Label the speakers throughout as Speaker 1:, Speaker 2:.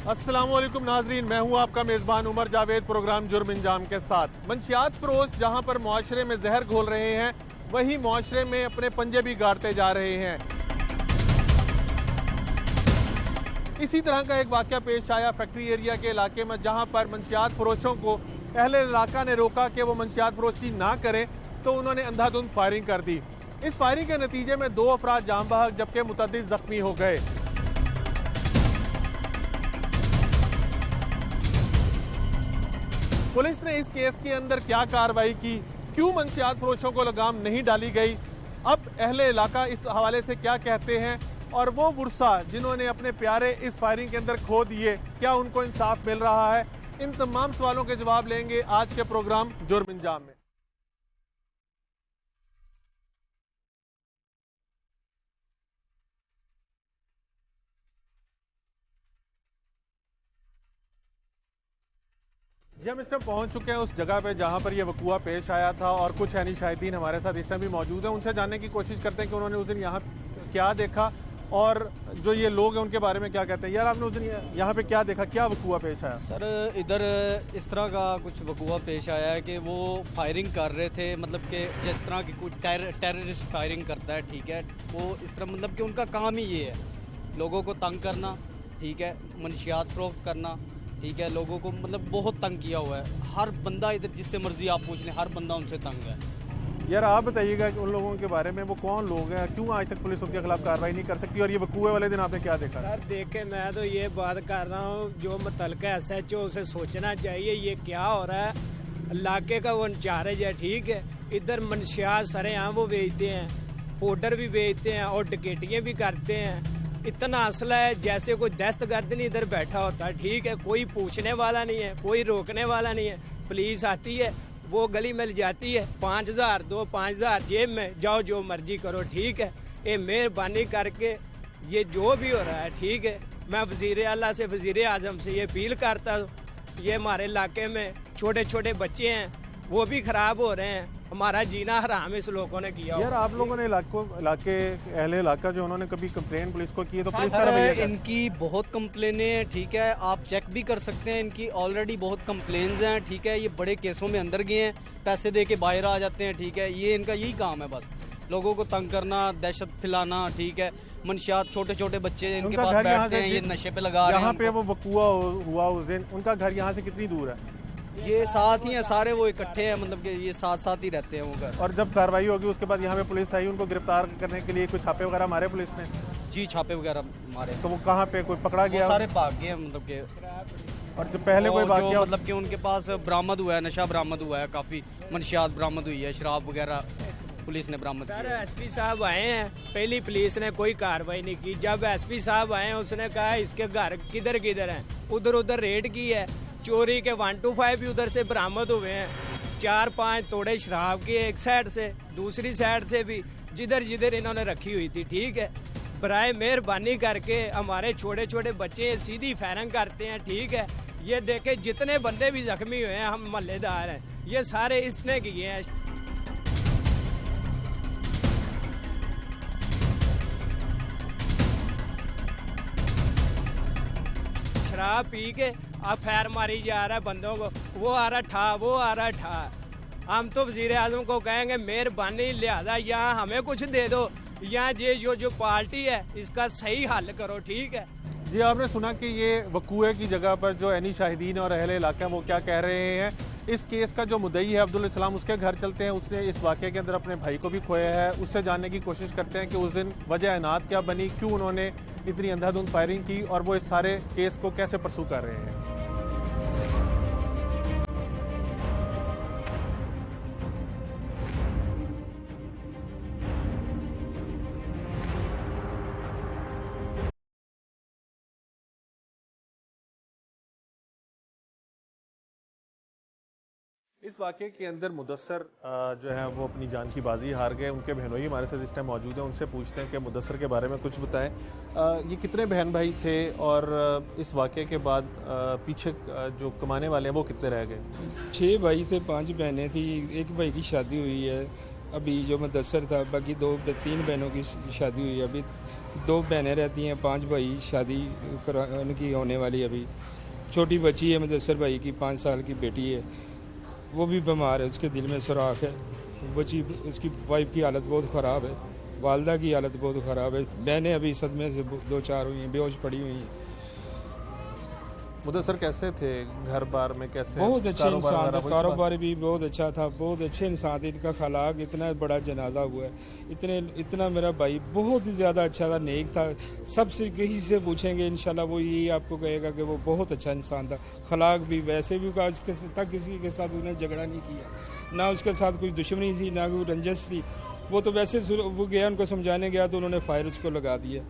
Speaker 1: अस्सलामुअलैकुम नाजरीन, मैं हूं आपका मेज़बान उमर जावेद प्रोग्राम जुर्म इंजाम के साथ। मंशियात फरोश जहां पर मुआशरे में जहर घोल रहे हैं, वहीं मुआशरे में अपने पंजे भी गाड़ते जा रहे हैं। इसी तरह का एक वाक़या पेश आया फैक्ट्री एरिया के इलाके में, जहां पर मंशियात फरोशों को अहले इलाका ने रोका कि वो मंशियात फरोशी ना करें, तो उन्होंने अंधाधुंध फायरिंग कर दी। इस फायरिंग के नतीजे में 2 अफराद जान बहक जबकि मुतअद्दिद जख्मी हो गए। पुलिस ने इस केस के अंदर क्या कार्रवाई की, क्यों मंशियात फरोशों को लगाम नहीं डाली गई, अब अहले इलाका इस हवाले से क्या कहते हैं, और वो वर्सा जिन्होंने अपने प्यारे इस फायरिंग के अंदर खो दिए, क्या उनको इंसाफ मिल रहा है? इन तमाम सवालों के जवाब लेंगे आज के प्रोग्राम जुर्म इंजाम में। जी, हम इस टाइम पहुंच चुके हैं उस जगह पे जहां पर ये वकूआ पेश आया था, और कुछ ऐनी शाहिदीन हमारे साथ इस टाइम भी मौजूद हैं। उनसे जानने की कोशिश करते हैं कि उन्होंने उस दिन यहाँ क्या देखा और जो ये लोग हैं उनके बारे में क्या कहते हैं। यार, आपने उस दिन यहाँ पे क्या देखा, क्या वकूआ पेश आया?
Speaker 2: सर, इधर इस तरह का कुछ वकूआ पेश आया है कि वो फायरिंग कर रहे थे, मतलब कि जिस तरह की कुछ टेररिस्ट फायरिंग करता है, ठीक है, वो इस तरह, मतलब कि उनका काम ही ये है, लोगों को तंग करना, ठीक है, मंशियात फरोख्त करना, ठीक है, लोगों को मतलब बहुत तंग किया हुआ है। हर बंदा इधर जिससे मर्जी आप पूछ लें, हर बंदा उनसे तंग है।
Speaker 1: यार, आप बताइएगा कि उन लोगों के बारे में, वो कौन लोग हैं, क्यों आज तक पुलिस उनके खिलाफ कार्रवाई नहीं कर सकती, और ये वकूए वाले दिन आपने क्या देखा?
Speaker 3: सर देखे, मैं तो ये बात कर रहा हूँ, जो मुतलका SHO उसे सोचना चाहिए ये क्या हो रहा है। इलाके का वो इंचार्ज है, ठीक है, इधर मंशियात सरेआम वो बेचते हैं, पाउडर भी बेचते हैं और डकैतियाँ भी करते हैं। इतना असला है जैसे कोई दस्तगर्द नहीं इधर बैठा होता, ठीक है, कोई पूछने वाला नहीं है, कोई रोकने वाला नहीं है। पुलिस आती है, वो गली मिल जाती है, 5000 दो 5000 जेब में, जाओ जो मर्जी करो, ठीक है। ये मेहरबानी करके ये जो भी हो रहा है, ठीक है, मैं वज़ीर आला से, वज़ीर आज़म से ये अपील करता हूँ, ये हमारे इलाके में छोटे छोटे बच्चे हैं, वो भी ख़राब हो रहे हैं, हमारा जीना हराम इस लोगों ने किया।
Speaker 1: यार, आप लोगों ने इलाके अहले इलाका जो उन्होंने कभी कंप्लेन पुलिस को की है, तो पुलिस
Speaker 2: सर,
Speaker 1: का
Speaker 2: इनकी बहुत कंप्लेनें हैं, ठीक है, आप चेक भी कर सकते हैं, इनकी ऑलरेडी बहुत कंप्लेन्स हैं, ठीक है, ये बड़े केसों में अंदर गए हैं, पैसे दे के बाहर आ जाते हैं, ठीक है, ये इनका यही काम है, बस लोगों को तंग करना, दहशत फैलाना, ठीक है, मंशियात, छोटे छोटे बच्चे इनके पास बैठते हैं, ये नशे पे लगा रहे हैं।
Speaker 1: यहाँ पे वो वकूआ हुआ उस दिन, उनका घर यहाँ से कितनी दूर है?
Speaker 2: ये साथ ही हैं सारे, वो इकट्ठे हैं, मतलब कि ये साथ साथ ही रहते हैं वो घर।
Speaker 1: और जब कार्रवाई होगी उसके बाद यहाँ पे पुलिस आई, उनको गिरफ्तार करने के लिए कुछ छापे वगैरह मारे पुलिस ने?
Speaker 2: जी, छापे वगैरह मारे।
Speaker 1: तो वो कहाँ पे कोई पकड़ा गया?
Speaker 2: सारे भाग गए, मतलब के।
Speaker 1: और जो पहले कोई वाकया,
Speaker 2: मतलब कि उनके पास बरामद हुआ है, नशा बरामद हुआ है, काफी मंशियात बरामद हुई है, शराब वगैरह पुलिस ने बरामद
Speaker 3: सर,
Speaker 2: किया।
Speaker 3: SP साहब आए हैं, पहली पुलिस ने कोई कार्रवाई नहीं की। जब SP साहब आए हैं, उसने कहा इसके घर किधर किधर हैं, उधर उधर रेड की है, चोरी के 1 to 5 भी उधर से बरामद हुए हैं, 4-5 तोड़े शराब के एक साइड से, दूसरी साइड से भी, जिधर जिधर इन्होंने रखी हुई थी, ठीक है। बराए मेहरबानी करके हमारे छोटे छोटे बच्चे सीधी फायरिंग करते हैं, ठीक है। ये देखे जितने बंदे भी जख्मी हुए हैं, हम मोहल्लेदार हैं, ये सारे इसने किए हैं। शराब पी के अब फैर मारी जा रहा है बंदों को, वो आ रहा ठा, वो आ रहा ठा। हम तो वज़ीर आज़म को कहेंगे मेहरबानी, लिहाजा यहाँ हमें कुछ दे दो, यहाँ ये जो पार्टी है इसका सही हल करो, ठीक है।
Speaker 1: जी, आपने सुना कि ये वकूए की जगह पर जो ऐनी शाहिदीन और अहले इलाका हैं वो क्या कह रहे हैं। इस केस का जो मुद्दई है अब्दुल इस्लाम, उसके घर चलते हैं। उसने इस वाक़े के अंदर अपने भाई को भी खोया है, उससे जानने की कोशिश करते हैं कि उस दिन वजह ऐनात क्या बनी, क्यों उन्होंने इतनी अंधाधुंध फायरिंग की, और वो इस सारे केस को कैसे परसू कर रहे हैं। इस वाक़े के अंदर मुदस्सर जो है वो अपनी जान की बाजी हार गए। उनके बहनोई हमारे साथ इस टाइम मौजूद हैं, उनसे पूछते हैं कि मुदस्सर के बारे में कुछ बताएं। ये कितने बहन भाई थे, और इस वाक़े के बाद पीछे जो कमाने वाले हैं वो कितने रह गए?
Speaker 4: 6 भाई थे, 5 बहनें थी, एक भाई की शादी हुई है। अभी जो मुदस्सर था, बाकी 3 बहनों की शादी हुई है। अभी 2 बहनें रहती हैं, 5 भाई, शादी उनकी होने वाली है। अभी छोटी बच्ची है मुदस्सर भाई की, 5 साल की बेटी है, वो भी बीमार है, उसके दिल में सुराख है। बच्ची, उसकी वाइफ की हालत बहुत ख़राब है, वालदा की हालत बहुत ख़राब है। बहनें अभी सदमे से 2-4 हुई हैं, बेहोश पड़ी हुई हैं।
Speaker 1: मुदस्सर कैसे थे घर बार में, कैसे?
Speaker 4: बहुत अच्छे इंसान थे,
Speaker 1: वगैरह
Speaker 4: कारोबार भी बहुत अच्छा था, बहुत अच्छे इंसान थे। इनका खलाक, इतना बड़ा जनाजा हुआ है, इतना मेरा भाई बहुत ही ज़्यादा अच्छा था, नेक था। सबसे किसी से पूछेंगे इंशाल्लाह वो यही आपको कहेगा कि वो बहुत अच्छा इंसान था। खलाक भी वैसे भी आज तक किसी के साथ उन्होंने झगड़ा नहीं किया, ना उसके साथ कोई दुश्मनी थी, ना कोई रंजिश थी। वो तो वैसे वो गया, उनको समझाने गया तो उन्होंने फायर उसको लगा दिया।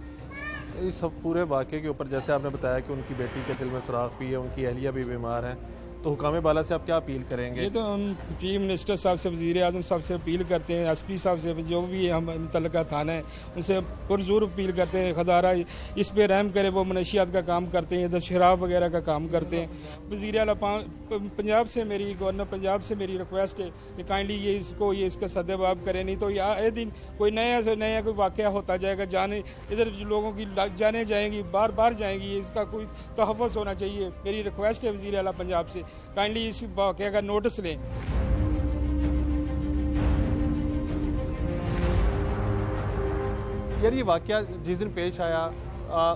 Speaker 1: इस पूरे वाक़े के ऊपर जैसे आपने बताया कि उनकी बेटी के दिल में सुराख भी है, उनकी अहलिया भी बीमार हैं, तो हुकाम बाला से आप क्या अपील करेंगे?
Speaker 4: ये तो हम चीफ मिनिस्टर साहब से, वज़ीर आज़म साहब से अपील करते हैं, एसपी साहब से, जो भी हम मुतल्लिका थाना है उनसे पुरज़ोर अपील करते हैं, खुदारा इस पे रहम करे। वो मनशियात का काम करते हैं, इधर शराब वगैरह का काम करते हैं। वज़ीर आला पंजाब से मेरी, गवर्नर पंजाब से मेरी रिक्वेस्ट है कि काइंडली ये इसका सद्देबाब करें, नहीं तो आए दिन कोई नया से नया कोई वाक़या होता जाएगा। जाने इधर लोगों की जाने जाएंगी, बार बार जाएंगी, इसका कोई तहफ़्फ़ुज़ होना चाहिए। मेरी रिक्वेस्ट है वज़ीर आला पंजाब से, काइंडली इस वाक़या का नोटिस लें।
Speaker 1: यार ये वाक़या जिस दिन पेश आया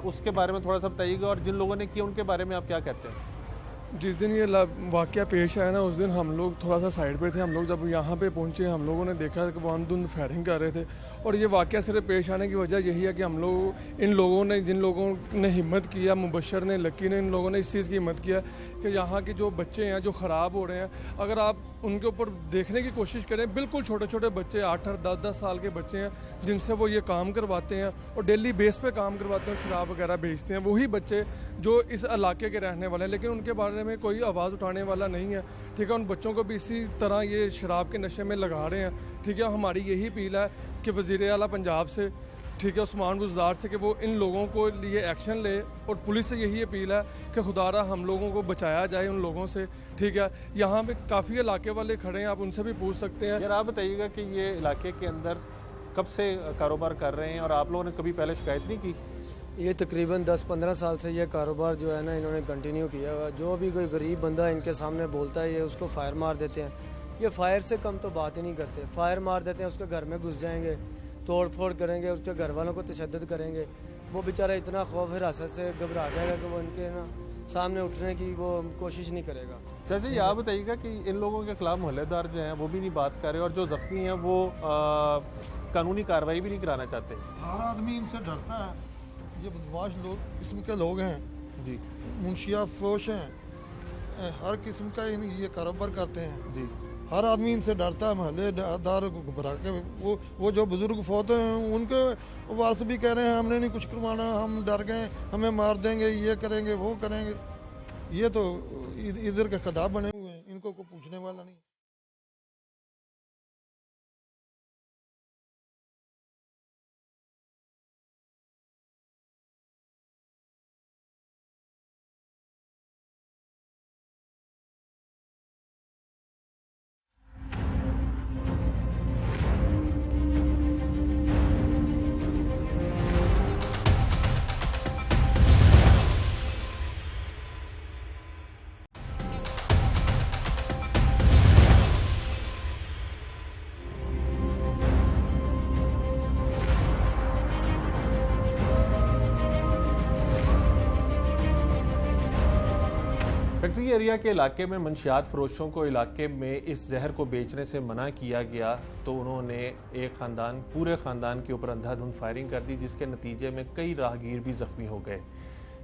Speaker 1: उसके बारे में थोड़ा सा बताइएगा, और जिन लोगों ने किया उनके बारे में आप क्या कहते हैं?
Speaker 5: जिस दिन ये वाक़या पेश आया ना, उस दिन हम लोग थोड़ा सा साइड पे थे। हम लोग जब यहाँ पे पहुँचे, हम लोगों ने देखा कि वो अंधाधुंध फायरिंग कर रहे थे। और ये वाक़या सिर्फ पेश आने की वजह यही है कि हम लोग, इन लोगों ने, जिन लोगों ने हिम्मत किया, मुबशर ने, लकी ने, इन लोगों ने इस चीज़ की हिम्मत किया कि यहाँ के जो बच्चे हैं जो ख़राब हो रहे हैं, अगर आप उनके ऊपर देखने की कोशिश करें, बिल्कुल छोटे छोटे बच्चे, 8-8, 10-10 साल के बच्चे हैं जिनसे वो ये काम करवाते हैं और डेली बेस पे काम करवाते हैं, शराब वगैरह बेचते हैं। वही बच्चे जो इस इलाके के रहने वाले हैं, लेकिन उनके बारे में कोई आवाज़ उठाने वाला नहीं है। ठीक है, उन बच्चों को भी इसी तरह ये शराब के नशे में लगा रहे हैं। ठीक है, हमारी यही अपील है कि वज़ीर आला पंजाब से, ठीक है, उस्मान बुज़दार से, कि वो इन लोगों को लिए एक्शन ले। और पुलिस से यही अपील है कि खुदारा हम लोगों को बचाया जाए उन लोगों से। ठीक है, यहाँ पे काफ़ी इलाके वाले खड़े हैं, आप उनसे भी पूछ सकते हैं।
Speaker 1: यार आप बताइएगा कि ये इलाके के अंदर कब से कारोबार कर रहे हैं और आप लोगों ने कभी पहले शिकायत नहीं की?
Speaker 6: ये तकरीबन 10-15 साल से ये कारोबार जो है ना, इन्होंने कंटिन्यू किया हुआ। जो भी कोई गरीब बंदा इनके सामने बोलता है, ये उसको फायर मार देते हैं। ये फायर से कम तो बात ही नहीं करते, फायर मार देते हैं, उसके घर में घुस जाएंगे, तोड़ फोड़ करेंगे, उसके घर वालों को तशद्दुद करेंगे। वो बेचारा इतना खौफ हिरासत से घबरा जाएगा कि वो इनके ना सामने उठने की वो कोशिश नहीं करेगा।
Speaker 1: चाचा जी आप बताइएगा कि इन लोगों के खिलाफ मोहल्लेदार जो हैं वो भी नहीं बात कर रहे, और जो जख्मी हैं वो कानूनी कार्रवाई भी नहीं कराना चाहते।
Speaker 7: हर आदमी इनसे डरता है। ये बदमाश लोग किस्म के लोग हैं
Speaker 1: जी,
Speaker 7: मुंशिया फरोश हैं, हर किस्म का ये कारोबार करते हैं
Speaker 1: जी।
Speaker 7: हर आदमी इनसे डरता है। महल्लेदार घबरा के वो जो बुजुर्ग फौत हैं उनके वारस भी कह रहे हैं हमने नहीं कुछ करवाना, हम डर गए, हमें मार देंगे, ये करेंगे, वो करेंगे। ये तो इधर के खदाब बने हुए हैं, इनको कोई पूछने वाला नहीं।
Speaker 1: फैक्ट्री एरिया के इलाके में मंशियात फरोशों को इलाके में इस जहर को बेचने से मना किया गया, तो उन्होंने एक ख़ानदान, पूरे ख़ानदान के ऊपर अंधाधुंध फायरिंग कर दी, जिसके नतीजे में कई राहगीर भी ज़ख्मी हो गए।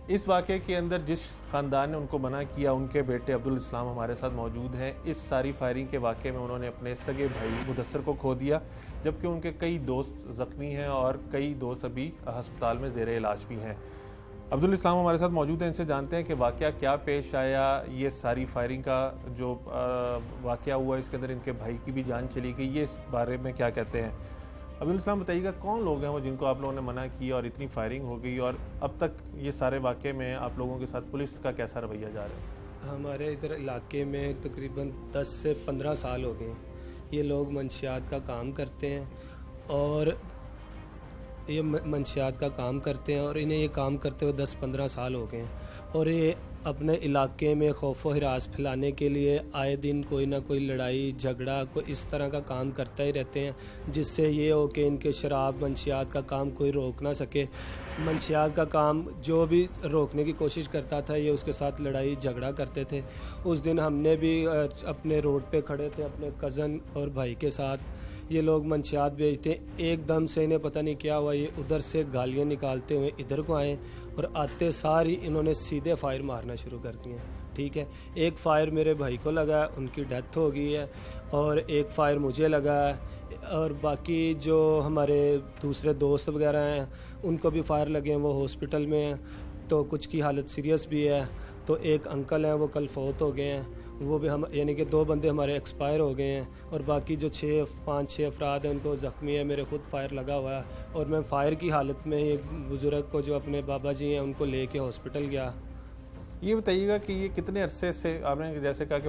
Speaker 1: इस वाक़े के अंदर जिस ख़ानदान ने उनको मना किया, उनके बेटे अब्दुल इस्लाम हमारे साथ मौजूद हैं। इस सारी फायरिंग के वाक़े में उन्होंने अपने सगे भाई मुदस्सर को खो दिया, जबकि उनके कई दोस्त ज़ख्मी हैं और कई दोस्त अभी अस्पताल में ज़ेरे इलाज भी हैं। अब्दुल इस्लाम हमारे साथ मौजूद हैं, इनसे जानते हैं कि वाक़या क्या पेश आया। ये सारी फायरिंग का जो वाक़या हुआ, इसके अंदर इनके भाई की भी जान चली गई, ये इस बारे में क्या कहते हैं। अब्दुल इस्लाम बताइएगा, कौन लोग हैं वो जिनको आप लोगों ने मना किया और इतनी फायरिंग हो गई, और अब तक ये सारे वाक़े में आप लोगों के साथ पुलिस का कैसा रवैया जा रहा है?
Speaker 8: हमारे इधर इलाके में तकरीबन 10 से 15 साल हो गए हैं
Speaker 6: ये लोग मंशियात का काम करते हैं और ये मंशियात का काम करते हैं और इन्हें ये काम करते हुए 10-15 साल हो गए हैं और ये अपने इलाके में खौफ व हिरास फैलाने के लिए आए दिन कोई ना कोई लड़ाई झगड़ा कोई इस तरह का काम करता ही रहते हैं, जिससे ये हो कि इनके शराब मंशियात का काम कोई रोक ना सके। मंशियात का काम जो भी रोकने की कोशिश करता था ये उसके साथ लड़ाई झगड़ा करते थे। उस दिन हमने भी अपने रोड पे खड़े थे अपने कज़न और भाई के साथ, ये लोग मंशियात बेचते, एकदम से इन्हें पता नहीं क्या हुआ, ये उधर से गालियाँ निकालते हुए इधर को आए और आते सारी इन्होंने सीधे फायर मारना शुरू कर दिए। ठीक है, एक फायर मेरे भाई को लगा, उनकी डेथ हो गई है, और एक फायर मुझे लगा है, और बाकी जो हमारे दूसरे दोस्त वगैरह हैं उनको भी फायर लगे हैं, वो हॉस्पिटल में हैं, तो कुछ की हालत सीरियस भी है। तो एक अंकल हैं वो कल फौत हो गए हैं, वो भी हम यानी कि 2 बंदे हमारे एक्सपायर हो गए हैं, और बाकी जो 5-6 अफराद हैं उनको ज़ख्मी है। मेरे खुद फायर लगा हुआ है और मैं फायर की हालत में एक बुज़ुर्ग को जो अपने बाबा जी हैं उनको लेके हॉस्पिटल गया।
Speaker 1: ये बताइएगा कि ये कितने अरसे से, आपने जैसे कहा कि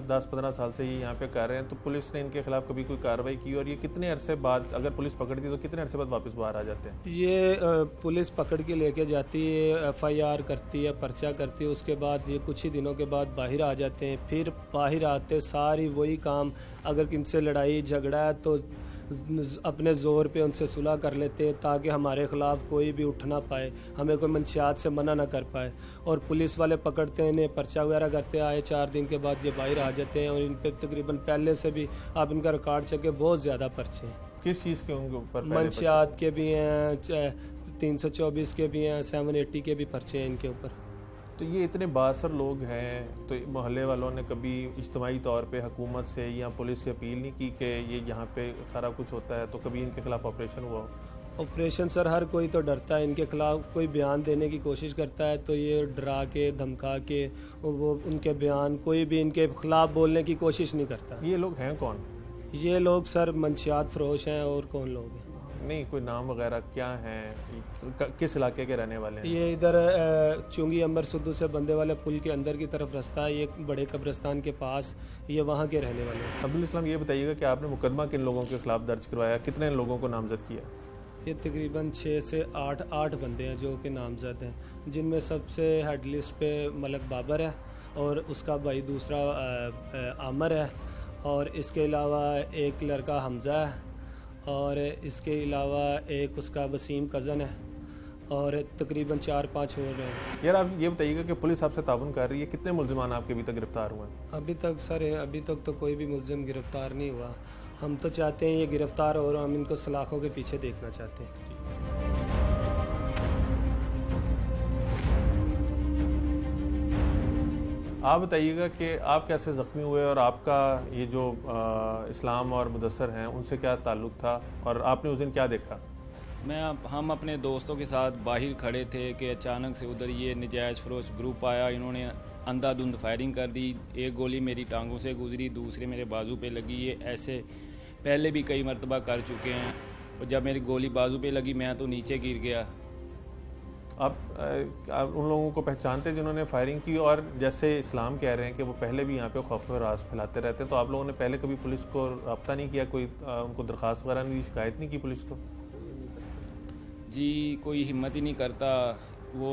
Speaker 1: 10-15 साल से ये यहाँ पे कर रहे हैं, तो पुलिस ने इनके खिलाफ कभी कोई कार्रवाई की, और ये कितने अरसे बाद अगर पुलिस पकड़ती तो कितने अरसे बाद वापस बाहर आ जाते हैं?
Speaker 6: ये पुलिस पकड़ के लेके जाती है, FIR करती है, पर्चा करती है, उसके बाद ये कुछ ही दिनों के बाद बाहर आ जाते हैं। फिर बाहर आते सारी वही काम, अगर किनसे लड़ाई झगड़ा है तो अपने ज़ोर पे उनसे सुलह कर लेते हैं ताकि हमारे ख़िलाफ़ कोई भी उठ ना पाए, हमें कोई मंशियात से मना ना कर पाए। और पुलिस वाले पकड़ते हैं, इन्हें पर्चा वगैरह करते आए, 4 दिन के बाद ये बाहर आ जाते हैं, और इन पे तकरीबन पहले से भी आप इनका रिकॉर्ड चेक बहुत ज़्यादा पर्चे हैं।
Speaker 1: किस चीज़ के उनके ऊपर?
Speaker 6: मंशियात के भी हैं, 324 के भी हैं, 780 के भी पर्चे हैं इनके ऊपर।
Speaker 1: तो ये इतने बासर लोग हैं, तो मोहल्ले वालों ने कभी इज्तिमाई तौर पे हुकूमत से या पुलिस से अपील नहीं की कि ये यहाँ पे सारा कुछ होता है, तो कभी इनके खिलाफ ऑपरेशन हुआ?
Speaker 6: ऑपरेशन सर हर कोई तो डरता है, इनके खिलाफ कोई बयान देने की कोशिश करता है तो ये डरा के धमका के वो उनके बयान कोई भी इनके खिलाफ बोलने की कोशिश नहीं करता।
Speaker 1: ये लोग हैं कौन?
Speaker 6: ये लोग सर मंशियात फरोश हैं। और कौन लोग हैं?
Speaker 1: नहीं, कोई नाम वगैरह क्या हैं, किस इलाके के रहने वाले हैं?
Speaker 6: ये इधर चुंगी अंबर सुद्दू से बंदे वाले पुल के अंदर की तरफ रास्ता है, ये बड़े कब्रिस्तान के पास, ये वहाँ के रहने वाले हैं।
Speaker 1: अब्दुल इस्लाम, ये बताइएगा कि आपने मुकदमा किन लोगों के खिलाफ दर्ज करवाया, कितने लोगों को नामजद किया?
Speaker 6: ये तकरीबन 6 से 8 बंदे हैं जो कि नामजद हैं, जिनमें सबसे हेड लिस्ट पे मलक बाबर है और उसका भाई दूसरा आमर है, और इसके अलावा एक लड़का हमज़ा है, और इसके अलावा एक उसका वसीम कज़न है, और तकरीबन 4-5 और हैं।
Speaker 1: यार आप ये बताइएगा कि पुलिस आपसे ताउन कर रही है, कितने मुल्ज़िमान आपके अभी तक गिरफ्तार हुए हैं?
Speaker 6: अभी तक सर अभी तक तो कोई भी मुल्ज़िम गिरफ़्तार नहीं हुआ। हम तो चाहते हैं ये गिरफ़्तार हो, और हम इनको सलाखों के पीछे देखना चाहते हैं।
Speaker 1: आप बताइएगा कि आप कैसे ज़ख्मी हुए, और आपका ये जो इस्लाम और मुदस्सर हैं उनसे क्या ताल्लुक़ था, और आपने उस दिन क्या देखा?
Speaker 8: हम अपने दोस्तों के साथ बाहर खड़े थे कि अचानक से उधर ये नजायज़ फरोश ग्रुप आया, इन्होंने अंधाधुंध फायरिंग कर दी। एक गोली मेरी टांगों से गुजरी, दूसरे मेरे बाजू पे लगी। ये ऐसे पहले भी कई मरतबा कर चुके हैं, और जब मेरी गोली बाजू पे लगी मैं तो नीचे गिर गया।
Speaker 1: आप उन लोगों को पहचानते जिन्होंने फायरिंग की? और जैसे इस्लाम कह रहे हैं कि वो पहले भी यहाँ पे खौफ व राज फैलाते रहते हैं, तो आप लोगों ने पहले कभी पुलिस को रब्ता नहीं किया, कोई उनको दरख्वास्त वगैरह नहीं दी, शिकायत नहीं की पुलिस को?
Speaker 8: जी कोई हिम्मत ही नहीं करता, वो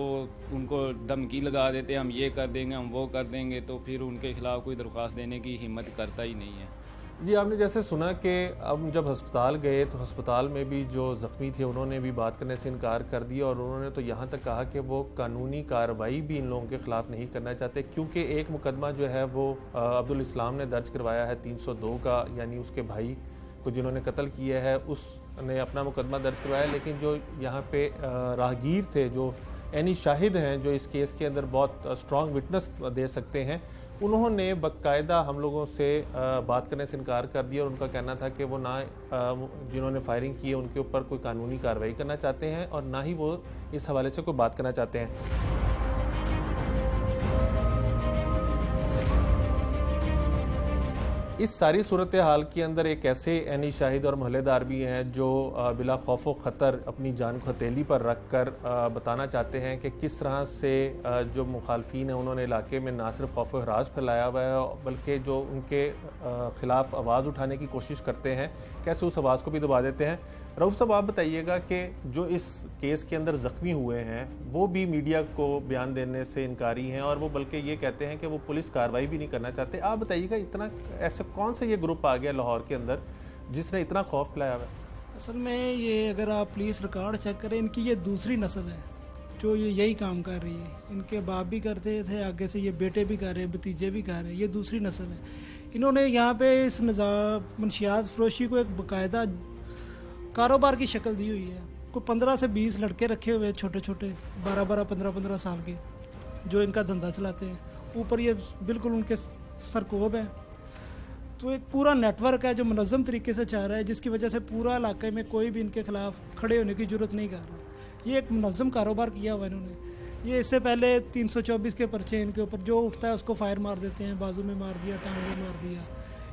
Speaker 8: उनको धमकी लगा देते, हम ये कर देंगे, हम वो कर देंगे, तो फिर उनके खिलाफ कोई दरख्वास्त देने की हिम्मत करता ही नहीं है।
Speaker 1: जी, आपने जैसे सुना कि अब जब अस्पताल गए तो अस्पताल में भी जो ज़ख्मी थे उन्होंने भी बात करने से इनकार कर दिया, और उन्होंने तो यहाँ तक कहा कि वो कानूनी कार्रवाई भी इन लोगों के ख़िलाफ़ नहीं करना चाहते, क्योंकि एक मुकदमा जो है वो अब्दुल इस्लाम ने दर्ज करवाया है 302 का, यानी उसके भाई को जिन्होंने कत्ल किया है उसने अपना मुकदमा दर्ज करवाया। लेकिन जो यहाँ पे राहगीर थे, जो यानी शाहिद हैं, जो इस केस के अंदर बहुत स्ट्रॉन्ग विटनेस दे सकते हैं, उन्होंने बाकायदा हम लोगों से बात करने से इनकार कर दिया, और उनका कहना था कि वो ना जिन्होंने फायरिंग की है उनके ऊपर कोई कानूनी कार्रवाई करना चाहते हैं, और ना ही वो इस हवाले से कोई बात करना चाहते हैं। इस सारी सूरत हाल के अंदर एक ऐसे एनी शाहिद और मोहल्लेदार भी हैं जो बिला खौफ व ख़तर अपनी जान को हथेली पर रख कर बताना चाहते हैं कि किस तरह से जो मुखालफीन हैं उन्होंने इलाके में ना सिर्फ खौफ व हरास फैलाया हुआ है बल्कि जो उनके ख़िलाफ़ आवाज़ उठाने की कोशिश करते हैं कैसे उस आवाज़ को भी दबा देते हैं। रऊफ साहब, आप बताइएगा कि जो इस केस के अंदर ज़ख्मी हुए हैं वो भी मीडिया को बयान देने से इनकारी हैं और वो बल्कि ये कहते हैं कि वो पुलिस कार्रवाई भी नहीं करना चाहते। आप बताइएगा, इतना ऐसा कौन सा ये ग्रुप आ गया लाहौर के अंदर जिसने इतना खौफ फैलाया हुआ है?
Speaker 9: असल में ये अगर आप पुलिस रिकॉर्ड चेक करें, इनकी ये दूसरी नस्ल है जो ये यही काम कर रही है। इनके बाप भी करते थे, आगे से ये बेटे भी कर रहे हैं, भतीजे भी कर रहे हैं। ये दूसरी नस्ल है। इन्होंने यहाँ पे इस निज़ाम मंशियात फरोशी को एक बाकायदा कारोबार की शक्ल दी हुई है। कोई 15 से 20 लड़के रखे हुए हैं, छोटे छोटे 12-12, 15-15 साल के, जो इनका धंधा चलाते हैं। ऊपर ये बिल्कुल उनके सरकोब है। तो एक पूरा नेटवर्क है जो मुनज़्ज़म तरीके से चल रहा है, जिसकी वजह से पूरा इलाके में कोई भी इनके खिलाफ खड़े होने की ज़रूरत नहीं कर रहा। ये एक मुनज़्ज़म कारोबार किया हुआ इन्होंने। ये इससे पहले 324 के पर्चे इनके ऊपर जो उठता है उसको फायर मार देते हैं, बाजू में मार दिया, टांग में मार दिया।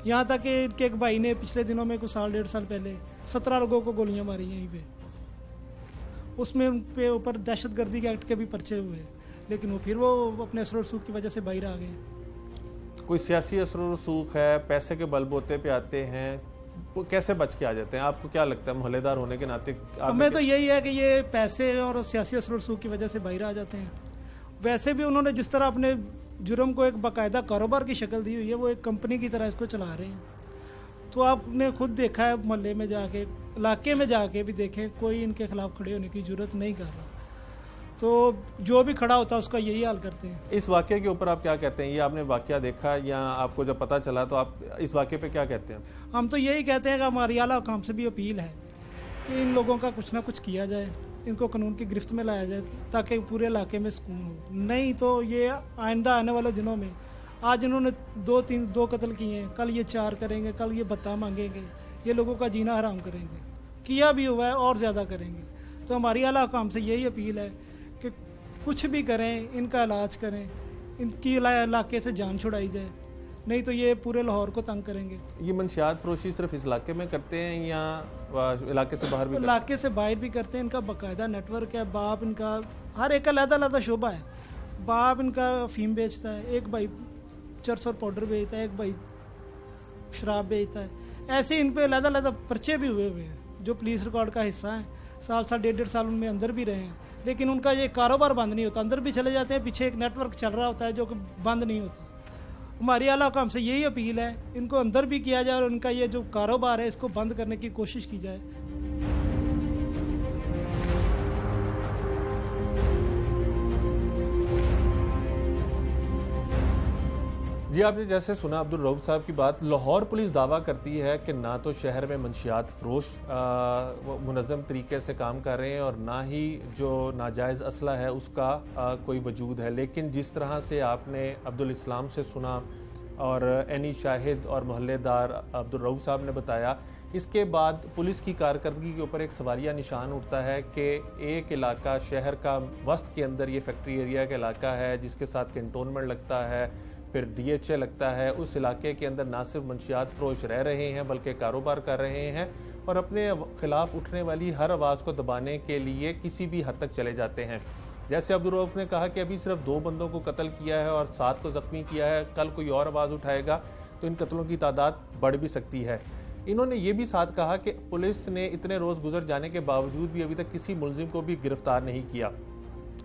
Speaker 9: यहाँ तक कि इनके एक भाई ने पिछले दिनों में कुछ साल 1.5 साल पहले 17 लोगों को गोलियां मारी यहीं पे। उसमें उन पे ऊपर दहशतगर्दी के एक्ट के भी पर्चे हुए, लेकिन वो अपने असर रसूख की वजह से बाहर आ गए।
Speaker 1: कोई सियासी असर रसूख है, पैसे के बलबूते पे आते हैं, वो कैसे बच के आ जाते हैं? आपको क्या लगता है मोहल्लेदार होने के नाते?
Speaker 9: हमें तो यही है कि ये पैसे और सियासी असर रसूख की वजह से बाहर आ जाते हैं। वैसे भी उन्होंने जिस तरह अपने जुर्म को एक बाकायदा कारोबार की शक्ल दी हुई है, वो एक कंपनी की तरह इसको चला रहे हैं। तो आपने खुद देखा है, मोहल्ले में जाके, इलाके में जाके भी देखें, कोई इनके खिलाफ खड़े होने की जरूरत नहीं कर रहा। तो जो भी खड़ा होता है उसका यही हाल करते हैं।
Speaker 1: इस वाक़े के ऊपर आप क्या कहते हैं? ये आपने वाक़या देखा या आपको जब पता चला तो आप इस वाक़े पे क्या कहते हैं?
Speaker 9: हम तो यही कहते हैं कि हमारी आला हुकाम से भी अपील है कि इन लोगों का कुछ ना कुछ किया जाए, इनको कानून की गिरफ्त में लाया जाए ताकि पूरे इलाके में सुकून हो। नहीं तो ये आइंदा आने वाले दिनों में, आज इन्होंने 2 कत्ल किए हैं, कल ये 4 करेंगे, कल ये बत्ता मांगेंगे, ये लोगों का जीना हराम करेंगे। किया भी हुआ है और ज़्यादा करेंगे। तो हमारी आला हुकाम से यही अपील है कि कुछ भी करें, इनका इलाज करें, इनकी इलाके से जान छुड़ाई जाए, नहीं तो ये पूरे लाहौर को तंग करेंगे।
Speaker 1: ये मंशियात फरोशी सिर्फ इस इलाके में करते हैं या इलाके से बाहर भी?
Speaker 9: इलाके से बाहर भी करते हैं। इनका बाकायदा नेटवर्क है। बाप इनका हर एक का अलग-अलग शोबा है। बाप इनका अफीम बेचता है, एक भाई चरस और पाउडर बेचता है, एक भाई शराब बेचता है। ऐसे इन पे अलग-अलग पर्चे भी हुए हैं जो पुलिस रिकॉर्ड का हिस्सा है। साल 1.5 साल उनमें अंदर भी रहे हैं, लेकिन उनका ये कारोबार बंद नहीं होता। अंदर भी चले जाते हैं, पीछे एक नेटवर्क चल रहा होता है जो कि बंद नहीं होता। हमारी आला हुकाम से यही अपील है, इनको अंदर भी किया जाए और उनका ये जो कारोबार है इसको बंद करने की कोशिश की जाए।
Speaker 1: जी, आपने जैसे सुना अब्दुल रऊफ साहब की बात। लाहौर पुलिस दावा करती है कि ना तो शहर में मंशियात फरोश मुनज़्ज़म तरीके से काम कर रहे हैं और ना ही जो नाजायज़ असला है उसका कोई वजूद है। लेकिन जिस तरह से आपने अब्दुल इस्लाम से सुना और एनी शाहिद और मोहल्लेदार अब्दुल रऊफ साहब ने बताया, इसके बाद पुलिस की कारकर्दगी के ऊपर एक सवालिया निशान उठता है कि एक इलाका शहर का वस्त के अंदर, ये फैक्ट्री एरिया का इलाका है जिसके साथ कैंटोनमेंट लगता है, फिर DHA लगता है। उस इलाके के अंदर ना सिर्फ मंशियात फरोश रह रहे हैं बल्कि कारोबार कर रहे हैं और अपने खिलाफ उठने वाली हर आवाज़ को दबाने के लिए किसी भी हद तक चले जाते हैं। जैसे अब्दुल रऊफ ने कहा कि अभी सिर्फ 2 बंदों को कत्ल किया है और 7 को ज़ख्मी किया है, कल कोई और आवाज़ उठाएगा तो इन कत्लों की तादाद बढ़ भी सकती है। इन्होंने ये भी साथ कहा कि पुलिस ने इतने रोज़ गुजर जाने के बावजूद भी अभी तक किसी मुलजिम को भी गिरफ्तार नहीं किया।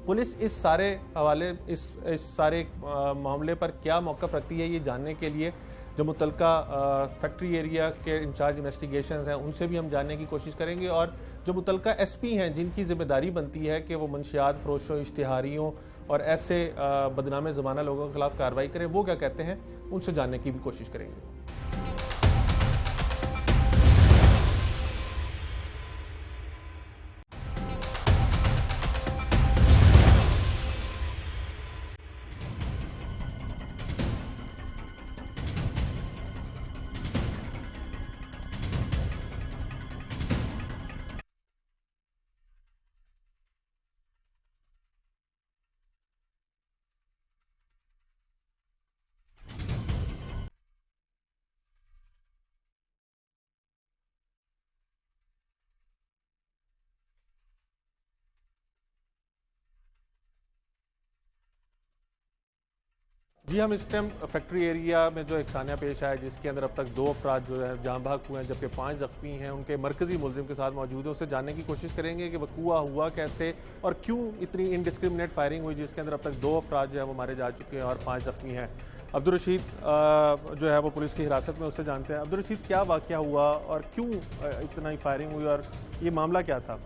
Speaker 1: पुलिस इस सारे हवाले इस सारे मामले पर क्या मौक़िफ़ रखती है, ये जानने के लिए जो मुतलका फैक्ट्री एरिया के इंचार्ज इन्वेस्टिगेशन हैं उनसे भी हम जानने की कोशिश करेंगे और जो मुतलका SP हैं जिनकी ज़िम्मेदारी बनती है कि वो मंशियात फरोशों, इश्तिहारियों और ऐसे बदनाम ज़माना लोगों के खिलाफ कार्रवाई करें, वो क्या कहते हैं, उनसे जानने की भी कोशिश करेंगे। जी, हम इस टाइम फैक्ट्री एरिया में जो एक सान्या पेश आया जिसके अंदर अब तक 2 अफराद जो है जाँ बहक हुए हैं, जबकि 5 जख्मी हैं। उनके मरकजी मुलजिम के साथ मौजूद है, उससे जानने की कोशिश करेंगे कि वकूआ हुआ कैसे और क्यों इतनी इनडिस्क्रिमिनेट फायरिंग हुई, जिसके अंदर अब तक 2 अफराद जो है वो मारे जा चुके हैं और 5 जख्मी हैं। अब्दुल रशीद जो है वो पुलिस की हिरासत में, उससे जानते हैं। अब्दुल रशीद, क्या वाक़या हुआ और क्यों इतना ही फायरिंग हुई और ये मामला क्या था?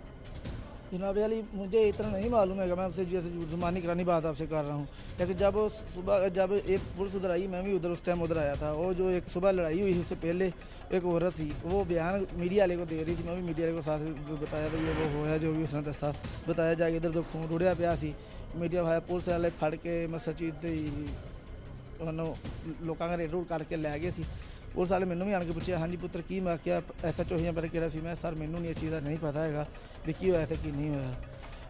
Speaker 10: जनाब अली, मुझे इतना नहीं मालूम है कि मैं आपसे जैसे जुर्मानी करानी बात आपसे कर रहा हूँ, लेकिन जब एक पुलिस उधर आई, मैं भी उधर उस टाइम उधर आया था। वो जो एक सुबह लड़ाई हुई उससे पहले एक औरत थी, वो बयान मीडिया वाले को दे रही थी, मैं भी मीडिया वाले को साथ बताया था ये वो होया जो भी उसने दसा बताया जाके इधर तो खून रुड़िया पिया सी। मीडिया भाई पुलिस वाले फड़ के मसा चीज लोगों का रेड रूट करके लै गए सी। पुलिस वाले मैनू भी आन के पूछे, हाँ जी पुत्र की मैं क्या ऐसा चोहियां पर किहड़ा सी? मैं सर मैनू नहीं इस चीज़ का नहीं पता है भी की होया कि नहीं होया।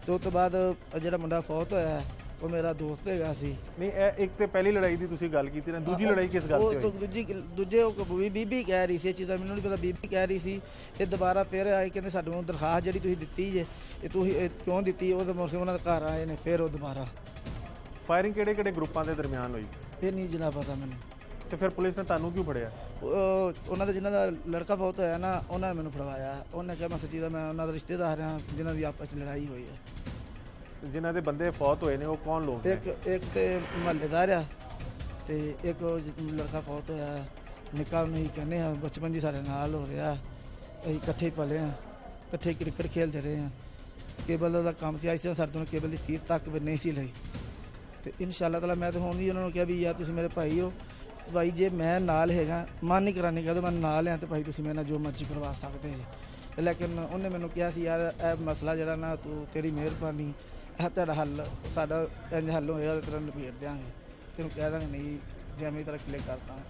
Speaker 10: तो उस तो बाद जो मुंडा फौत होया वो मेरा दोस्त है सी।
Speaker 1: नहीं, एक तो पहली लड़ाई की तुसी गल कीती ना, दूजी लड़ाई किस गल ते होई?
Speaker 10: दूजे बीबी कह रही सी, इस चीज़ का मैनू नहीं पता, बीबी कह रही सी। ये दोबारा फिर आए कहते सानू दरखास्त जी तुसीं दित्ती जे, तुसीं क्यों दित्ती? वो मुझसे उन्होंने घर आए ने फिर वो दोबारा
Speaker 1: फायरिंग किहड़े किहड़े ग्रुपां दे दरमियान हुई?
Speaker 10: ये नहीं जनाब पता मैनू।
Speaker 1: तो फिर पुलिस ने तानू क्यों फड़िया?
Speaker 10: ਉਹਨਾਂ ਦਾ ਜਿਨ੍ਹਾਂ ਦਾ ਲੜਕਾ ਫੌਤ ਹੋਇਆ ਨਾ, ਉਹਨਾਂ ਨੇ ਮੈਨੂੰ ਫੜਵਾਇਆ। ਉਹਨੇ ਕਿਹਾ ਮੈਂ ਸੱਚੀ ਦਾ ਮੈਂ ਉਹਨਾਂ ਦਾ ਰਿਸ਼ਤੇਦਾਰ ਹਾਂ ਜਿਨ੍ਹਾਂ ਦੀ ਆਪਸ 'ਚ ਲੜਾਈ ਹੋਈ ਹੈ।
Speaker 1: ਜਿਨ੍ਹਾਂ ਦੇ ਬੰਦੇ ਫੌਤ ਹੋਏ ਨੇ ਉਹ ਕੌਣ ਲੋਕ ਨੇ?
Speaker 10: ਇੱਕ ਤੇ ਮਹੱਲੇਦਾਰ ਆ ਤੇ ਇੱਕ ਲੜਕਾ ਫੌਤ ਹੋਇਆ ਨਿੱਕਾ, ਉਹਨੂੰ ਹੀ ਕਹਿੰਦੇ ਆ, ਬਚਪਨ ਦੀ ਸਾਡੇ ਨਾਲ ਹੋ ਰਿਹਾ। ਅਸੀਂ ਇਕੱਠੇ ਪਲੇ ਆ, ਇਕੱਠੇ ਕ੍ਰਿਕਟ ਖੇਡਦੇ ਰਹੇ ਆ। ਕੇਬਲ ਦਾ ਕੰਮ ਸੀ, ਆਈ ਸੀ ਸਾਡੇ ਤੋਂ ਕੇਬਲ ਦੀ ਫੀਸ ਤੱਕ ਵੀ ਨਹੀਂ ਸੀ ਲਈ। ਤੇ ਇਨਸ਼ਾਅੱਲਾ ਤਾਲਾ ਮੈਂ ਤਾਂ ਹੁਣ ਵੀ ਉਹਨਾਂ ਨੂੰ ਕਿਹਾ ਵੀ ਯਾਰ ਤੁਸੀਂ ਮੇਰੇ ਭਾਈ ਹੋ, भाई जे मैं नाल हैगा मन नहीं कराने का तो मैं नाल हाँ, तो भाई तुम मेरे जो मर्जी करवा सकते जी। लेकिन उन्हें मैंने कहा सी यार यह मसला जरा ना तू तेरी मेहरबानी तेरा हल साडा इंज हल होएगा तो तेरा नबेड़ देंगे, तेन कह देंगे नहीं जिवें तेरा क्लिक करता है।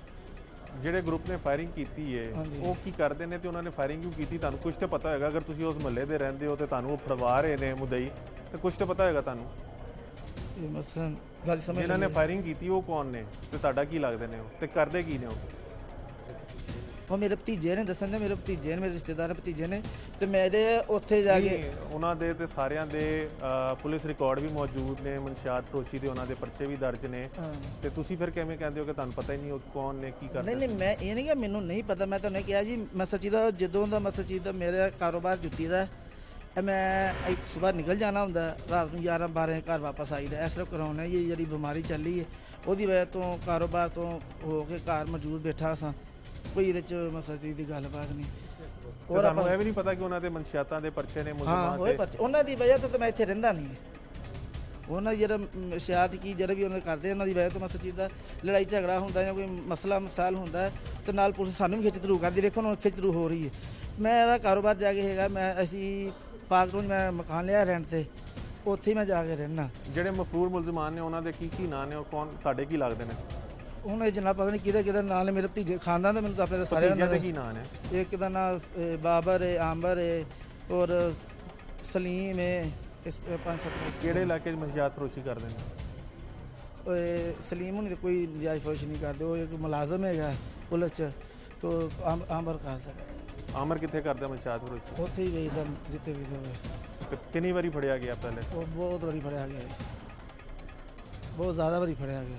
Speaker 1: ਜਿਹੜੇ ਗਰੁੱਪ ਨੇ ਫਾਇਰਿੰਗ ਕੀਤੀ ਹੈ ਉਹ ਕੀ ਕਰਦੇ ਨੇ ਤੇ ਉਹਨਾਂ ਨੇ ਫਾਇਰਿੰਗ ਕਿਉਂ ਕੀਤੀ? ਤੁਹਾਨੂੰ ਕੁਝ ਤੇ ਪਤਾ ਹੋਏਗਾ, ਅਗਰ ਤੁਸੀਂ ਉਸ ਮਹੱਲੇ ਦੇ ਰਹਿੰਦੇ ਹੋ ਤੇ ਤੁਹਾਨੂੰ ਉਹ ਫੜਵਾ ਰਹੇ ਨੇ ਮੁਦਈ, ਤੇ ਕੁਝ ਤੇ ਪਤਾ ਹੋਏਗਾ ਤੁਹਾਨੂੰ।
Speaker 10: ਇਹ ਮਸਲਨ ਗੱਲ ਸਮਝ
Speaker 1: ਜਿਨ੍ਹਾਂ ਨੇ ਫਾਇਰਿੰਗ ਕੀਤੀ ਉਹ ਕੌਣ ਨੇ ਤੇ ਤੁਹਾਡਾ ਕੀ ਲੱਗਦੇ ਨੇ ਉਹ ਤੇ ਕਰਦੇ ਕੀ ਨੇ ਉਹ?
Speaker 10: ਉਹ ਮੇਰੇ ਭਤੀਜੇ ਨੇ, ਦੱਸਣ ਦੇ ਮੇਰੇ ਭਤੀਜੇ ਨੇ, ਮੇਰੇ ਰਿਸ਼ਤੇਦਾਰ ਭਤੀਜੇ ਨੇ। ਤੇ ਮੇਰੇ ਉੱਥੇ ਜਾ ਕੇ
Speaker 1: ਉਹਨਾਂ ਦੇ ਤੇ ਸਾਰਿਆਂ ਦੇ ਪੁਲਿਸ ਰਿਕਾਰਡ ਵੀ ਮੌਜੂਦ ਨੇ, ਮਨਸ਼ਿਆਤ ਫਰੋਸ਼ੀ ਦੇ ਉਹਨਾਂ ਦੇ ਪਰਚੇ ਵੀ ਦਰਜ ਨੇ। ਤੇ ਤੁਸੀਂ ਫਿਰ ਕਿਵੇਂ ਕਹਿੰਦੇ ਹੋ ਕਿ ਤੁਹਾਨੂੰ ਪਤਾ ਹੀ ਨਹੀਂ ਉਹ ਕੌਣ ਨੇ, ਕੀ ਕਰਦੇ?
Speaker 10: ਨਹੀਂ ਮੈਂ ਇਹ ਨਹੀਂ ਕਿ ਮੈਨੂੰ ਨਹੀਂ ਪਤਾ, ਮੈਂ ਤੁਹਾਨੂੰ ਕਿਹਾ ਜੀ ਮੈਂ ਸੱਚੀ ਦਾ ਜਦੋਂ ਦਾ ਮੈਂ ਸੱਚੀ ਦਾ ਮੇਰਾ ਕਾਰੋਬਾਰ ਜੁੱਤੀ ਦਾ, ਮੈਂ ਸੁਬਾਹ ਨਿਕਲ ਜਾਣਾ ਹੁੰਦਾ, ਰਾਤ ਨੂੰ 11-12 ਘਰ ਵਾਪਸ ਆਈਦਾ। ਇਸ ਤਰ੍ਹਾਂ ਕਰਾਉਣਾ ਇਹ ਜਿਹੜੀ ਬਿਮਾਰੀ ਚੱਲੀ ਹੈ ਉਹਦੀ ਵਜ੍ਹਾ ਤੋਂ ਕਾਰੋਬਾਰ ਤੋਂ ਹੋ ਕੇ ਘਰ ਮੌਜੂਦ ਬੈਠਾ ਸਾਂ, ਕੋਈ ਇਹਦੇ 'ਚ ਮਸਾ ਚੀਜ਼ ਦੀ ਗੱਲਬਾਤ ਨਹੀਂ।
Speaker 1: ਹੋਰ ਆਪਾਂ ਇਹ ਵੀ ਨਹੀਂ ਪਤਾ ਕਿ ਉਹਨਾਂ ਦੇ ਮਨਸ਼ਿਆਤਾਂ ਦੇ ਪਰਚੇ ਨੇ
Speaker 10: ਮੁਸਲਮਾਨਾਂ ਦੇ? ਪਰਚੇ ਉਹਨਾਂ ਦੀ ਵਜ੍ਹਾ ਤੋਂ ਤਾਂ ਮੈਂ ਇੱਥੇ ਰਹਿੰਦਾ ਨਹੀਂ। ਉਹਨਾਂ ਜਿਹੜਾ ਮਨਸ਼ਿਆਤ ਕੀ ਜਿਹੜਾ ਵੀ ਉਹਨਾਂ ਕਰਦੇ ਉਹਨਾਂ ਦੀ ਵਜ੍ਹਾ ਤੋਂ ਮੈਂ ਸੱਚੀ ਦਾ ਲੜਾਈ ਝਗੜਾ ਹੁੰਦਾ ਜਾਂ ਕੋਈ ਮਸਲਾ ਮਸਾਲ ਹੁੰਦਾ ਤੇ ਨਾਲ ਪੁਲਿਸ ਸਾਨੂੰ ਵੀ ਖਿੱਚ ਤਰੂ ਕਰਦੀ। ਵੇਖੋ ਹੁਣ ਖਿੱਚ ਤਰੂ ਹੋ ਰਹੀ ਹੈ। ਮੇਰਾ ਕਾਰੋਬਾਰ ਜਾ ਕੇ ਹੈਗਾ, ਮੈਂ ਅਸੀਂ ਪਾਕ ਨੂੰ ਮੈਂ ਮਕਾਨ ਲਿਆ ਰੈਂਟ ਤੇ, ਉੱਥੇ ਮੈਂ ਜਾ ਕੇ ਰਹਿਣਾ।
Speaker 1: ਜਿਹੜੇ ਮਫਰੂਰ ਮੁਲਜ਼ਮਾਨ ਨੇ ਉਹਨਾਂ ਦੇ ਕੀ ਨਾਂ ਨੇ, ਉਹ ਕੌਣ ਤੁਹਾਡੇ ਕੀ ਲੱਗਦੇ ਨੇ?
Speaker 10: ਹੁਣ ਇਹ ਜਨਾਬ ਪਤਾ ਨਹੀਂ ਕਿਹਦਾ ਨਾਂ ਨੇ, ਮੇਰੇ ਭਤੀਜੇ ਖਾਨਦਾਨ ਦਾ ਮੈਨੂੰ ਤਾਂ ਆਪਣੇ ਸਾਰਿਆਂ
Speaker 1: ਦੇ ਕੀ ਨਾਂ ਨੇ?
Speaker 10: ਇੱਕ ਦਾ ਨਾਂ ਬਾਬਰ ਹੈ, ਆਂਬਰ ਹੈ ਔਰ ਸਲੀਮ ਹੈ। ਇਸ 5-7
Speaker 1: ਕਿਹੜੇ ਇਲਾਕੇ 'ਚ ਮਨਸ਼ਿਆਤ ਫਰੋਸ਼ੀ ਕਰਦੇ ਨੇ?
Speaker 10: ਸਲੀਮ ਹੁਣੀ ਤਾਂ ਕੋਈ ਨਜਾਇਜ਼ ਫਰੋਸ਼ੀ ਨਹੀਂ ਕਰਦੇ, ਉਹ ਇੱਕ ਮੁਲਾਜ਼ਮ ਹੈਗਾ ਪੁਲਿਸ 'ਚ, ਤੋਂ ਆਂਬਰ ਕਰ ਸਕਦਾ।
Speaker 1: ਆਮਰ ਕਿੱਥੇ ਕਰਦਾ ਮਨਸ਼ਿਆਤ ਫਰੋਸ਼ੀ?
Speaker 10: ਉੱਥੇ ਹੀ ਵੇਚਦਾ ਜਿੱਥੇ ਵੀ ਹੋਵੇ।
Speaker 1: ਕਿੰਨੀ ਵਾਰੀ ਫੜਿਆ ਗਿਆ ਪਹਿਲੇ?
Speaker 10: ਉਹ ਬਹੁਤ ਵਾਰੀ ਫੜਿਆ ਗਿਆ, ਬਹੁਤ ਜ਼ਿਆਦਾ ਵਾਰੀ ਫੜਿਆ ਗਿਆ।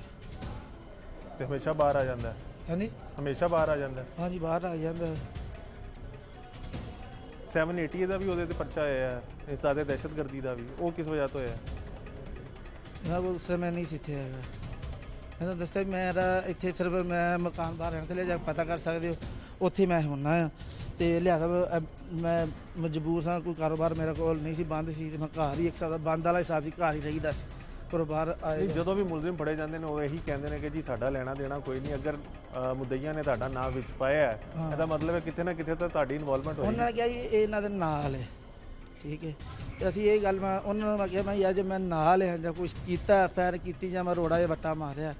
Speaker 1: ਤੇ ਹਮੇਸ਼ਾ ਬਾਹਰ ਆ ਜਾਂਦਾ?
Speaker 10: ਹਾਂਜੀ
Speaker 1: ਹਮੇਸ਼ਾ ਬਾਹਰ ਆ ਜਾਂਦਾ?
Speaker 10: ਹਾਂਜੀ ਬਾਹਰ ਆ ਜਾਂਦਾ।
Speaker 1: 780 ਦਾ ਵੀ ਉਹਦੇ ਤੇ ਪਰਚਾ ਹੋਇਆ ਹੈ, ਇਸ ਦਾ ਤੇ ਦਹਿਸ਼ਤਗਰਦੀ ਦਾ ਵੀ। ਉਹ ਕਿਸ ਵਜ੍ਹਾ ਤੋਂ ਹੋਇਆ?
Speaker 10: ਜਨਾਬ ਉਸ ਸਮੇਂ ਨਹੀਂ ਸੀ ਇੱਥੇ ਹੈਗਾ। ਮੈਂ ਤਾਂ ਦੱਸਿਆ ਮੇਰਾ ਇੱਥੇ ਸਿਰਫ ਮੈਂ ਮਕਾਨ ਬਾਹਰ ਰਹਿਣ ਤੇ ਲੈ ਜਾ ਪਤਾ ਕਰ ਸਕਦੇ ਹੋ, ਉੱਥੇ ਮੈਂ ਹੁੰਨਾ ਆ। ਤੇ ਲਿਹਾਜ਼ਾ ਮੈਂ ਮਜਬੂਰ ਸਾਂ, ਕੋਈ ਕਾਰੋਬਾਰ ਮੇਰੇ ਕੋਲ ਨਹੀਂ ਸੀ, ਬੰਦ ਸੀ। ਤੇ ਮੈਂ ਘਰ ਹੀ ਇੱਕ ਸਾਲ ਬੰਦ ਵਾਲਾ ਹਿਸਾਬ ਸੀ, ਘਰ ਹੀ ਰਹੀਦਾ ਸੀ। ਕਾਰੋਬਾਰ ਆਏ
Speaker 1: ਜਦੋਂ ਵੀ ਮੁਲਜ਼ਮ ਫੜੇ ਜਾਂਦੇ ਨੇ ਉਹ ਇਹੀ ਕਹਿੰਦੇ ਨੇ ਕਿ ਜੀ ਸਾਡਾ ਲੈਣਾ ਦੇਣਾ ਕੋਈ ਨਹੀਂ। ਅਗਰ ਮੁਦਈਆਂ ਨੇ ਤੁਹਾਡਾ ਨਾਂ ਵਿੱਚ ਪਾਇਆ ਹੈ, ਇਹਦਾ ਮਤਲਬ ਹੈ ਕਿਤੇ ਨਾ ਕਿਤੇ ਤਾਂ ਤੁਹਾਡੀ ਇਨਵੋਲਵਮੈਂਟ ਹੋਈ।
Speaker 10: ਉਹਨਾਂ ਨੇ ਕਿਹਾ ਜੀ ਇਹ ਇਹਨਾਂ ਦੇ ਨਾਲ ਹੈ, ਠੀਕ ਹੈ। ਤੇ ਅਸੀਂ ਇਹ ਗੱਲ ਮੈਂ ਉਹਨਾਂ ਨੂੰ ਮੈਂ ਕਿਹਾ ਮੈਂ ਯਾਰ ਜੇ ਮੈਂ ਨਾਲ ਹਾਂ ਜਾਂ ਕੁਛ ਕੀਤਾ ਫੈਰ ਕੀਤੀ ਜਾਂ ਮੈਂ ਰੋੜਾ ਜਾਂ ਵੱਟਾ ਮਾਰਿਆ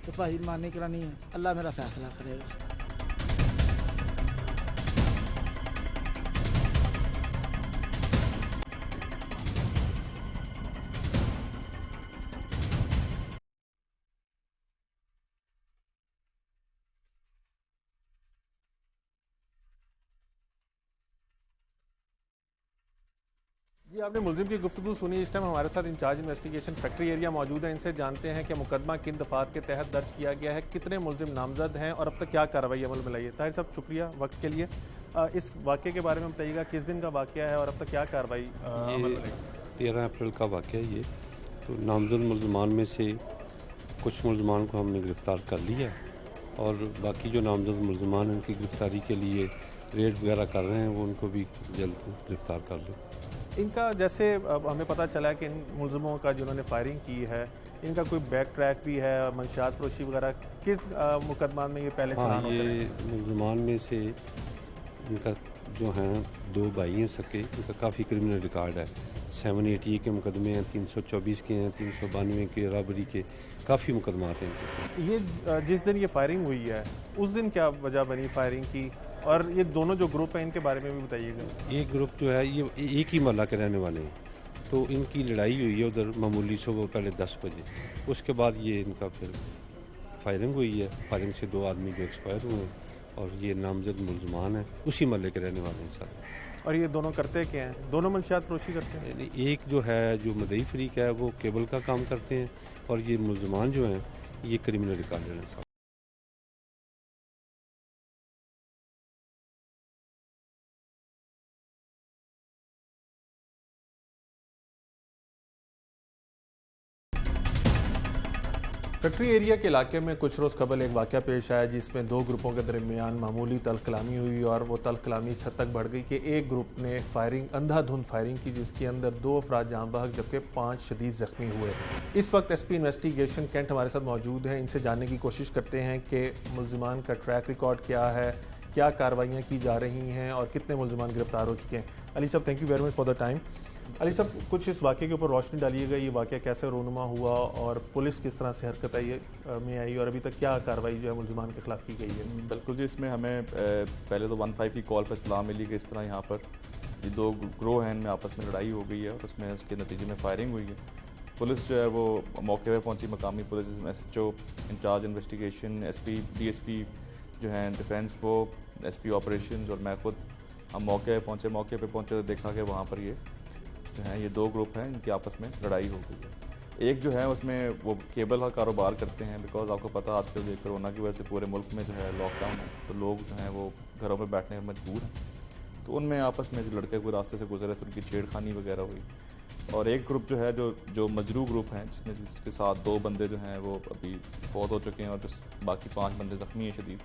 Speaker 10: ਤੇ ਭਾਈ ਮਾਨੀ ਕਰਾਣੀ ਹੈ, ਅੱਲਾ ਮੇਰਾ ਫੈਸਲਾ ਕਰੇਗਾ।
Speaker 1: जी, आपने मुलजिम की गुफ्तगू सुनी। इस टाइम हमारे साथ इंचार्ज इन्वेस्टिगेशन फैक्ट्री एरिया मौजूद है। इनसे जानते हैं कि मुकदमा किन दफात के तहत दर्ज किया गया है, कितने मुलजिम नामजद हैं और अब तक क्या कार्रवाई अमल में लाई है। ताहिर साहब, शुक्रिया वक्त के लिए। इस वाक़े के बारे में बताइएगा, किस दिन का वाक़या है और अब तक क्या कार्रवाई अमल में लाई?
Speaker 11: 13 अप्रैल का वाक़या है ये। तो नामजद मुलजमान में से कुछ मुलजमान को हमने गिरफ़्तार कर लिया और बाकी जो नामजद मुलजमान हैं उनकी गिरफ़्तारी के लिए रेड वगैरह कर रहे हैं, वो उनको भी जल्द गिरफ़्तार कर लें।
Speaker 1: इनका जैसे अब हमें पता चला है कि इन मुलजमों का जिन्होंने फायरिंग की है, इनका कोई बैक ट्रैक भी है, मंशियात फरोशी वगैरह, किस मुकदमा में ये पहले चलान होते हैं?
Speaker 11: ये मुलजमान में से इनका जो हैं 2 भाई हैं सके, इनका काफ़ी क्रिमिनल रिकॉर्ड है। 780 के मुकदमे हैं, 324 के हैं, 392 के, रबरी के, काफ़ी मुकदमात हैं इनके।
Speaker 1: ये जिस दिन ये फायरिंग हुई है उस दिन क्या वजह बनी फायरिंग की, और ये दोनों जो ग्रुप हैं इनके बारे में भी बताइएगा।
Speaker 11: एक ग्रुप जो है ये एक ही मोहल्ला के रहने वाले हैं, तो इनकी लड़ाई हुई है उधर मामूली सुबह पहले 10 बजे। उसके बाद ये इनका फिर फायरिंग हुई है। फायरिंग से 2 आदमी जो एक्सपायर हुए और ये नामजद मुलजमान है, उसी मोहल्ले के रहने वाले हैं सारे।
Speaker 1: और ये दोनों करते क्या हैं? दोनों मंशियात फरोशी करते हैं?
Speaker 11: एक जो है जो मदई फरीक है वो केबल का काम करते हैं और ये मुलजमान जो हैं ये क्रिमिनल रिकॉर्ड हैं साहब।
Speaker 1: फैक्ट्री एरिया के इलाके में कुछ रोज़ कबल एक वाक़या पेश आया जिसमें 2 ग्रुपों के दरमियान मामूली तल्ख कलामी हुई और वो तल्ख कलामी इस हद तक बढ़ गई कि एक ग्रुप ने फायरिंग, अंधाधुंध फायरिंग की, जिसके अंदर 2 अफराद जाँ बहक जबकि 5 शदीद ज़ख्मी हुए। इस वक्त SP इन्वेस्टिगेशन कैंट हमारे साथ मौजूद हैं। इनसे जानने की कोशिश करते हैं कि मुलजमान का ट्रैक रिकॉर्ड क्या है, क्या कार्रवाइयाँ की जा रही हैं और कितने मुलजमान गिरफ्तार हो चुके हैं। अली साहब, thank you very much for the time. Ali साहब, कुछ इस वाक़े के ऊपर रोशनी डालिएगा। ये वाक़या कैसे रूनुमा हुआ और पुलिस किस तरह से हरकत में आई और अभी तक क्या कार्रवाई जो है मुलजमान के खिलाफ की गई है?
Speaker 12: बिल्कुल जी, इसमें हमें पहले तो 15 की कॉल पर इत्तला मिली कि इस तरह यहाँ पर ये 2 ग्रोह हैं, इनमें आपस में लड़ाई हो गई है और उसमें उसके नतीजे में फायरिंग हुई है। पुलिस जो है वो मौके पर पहुँची, मकामी police, SHO incharge investigation, SP DSP जो हैं डिफेंस, वो SP ऑपरेशन और मैं खुद हम मौके पर पहुँचे तो देखा कि वहाँ पर ये जो है ये 2 ग्रुप हैं, इनकी आपस में लड़ाई हो गई है। एक जो है उसमें वो केबल का कारोबार करते हैं, बिकॉज आपको पता है आजकल ये कोरोना की वजह से पूरे मुल्क में जो है लॉकडाउन है, तो लोग जो हैं वो घरों में बैठने में मजबूर हैं। तो उनमें आपस में जो लड़के कोई रास्ते से गुजरे तो उनकी छेड़खानी वगैरह हुई। और एक ग्रुप जो है जो मजरू ग्रुप हैं, जिसके साथ 2 बंदे जो हैं वो अभी फौत हो चुके हैं और जो बाकी 5 बंदे ज़ख्मी हैं शदीद,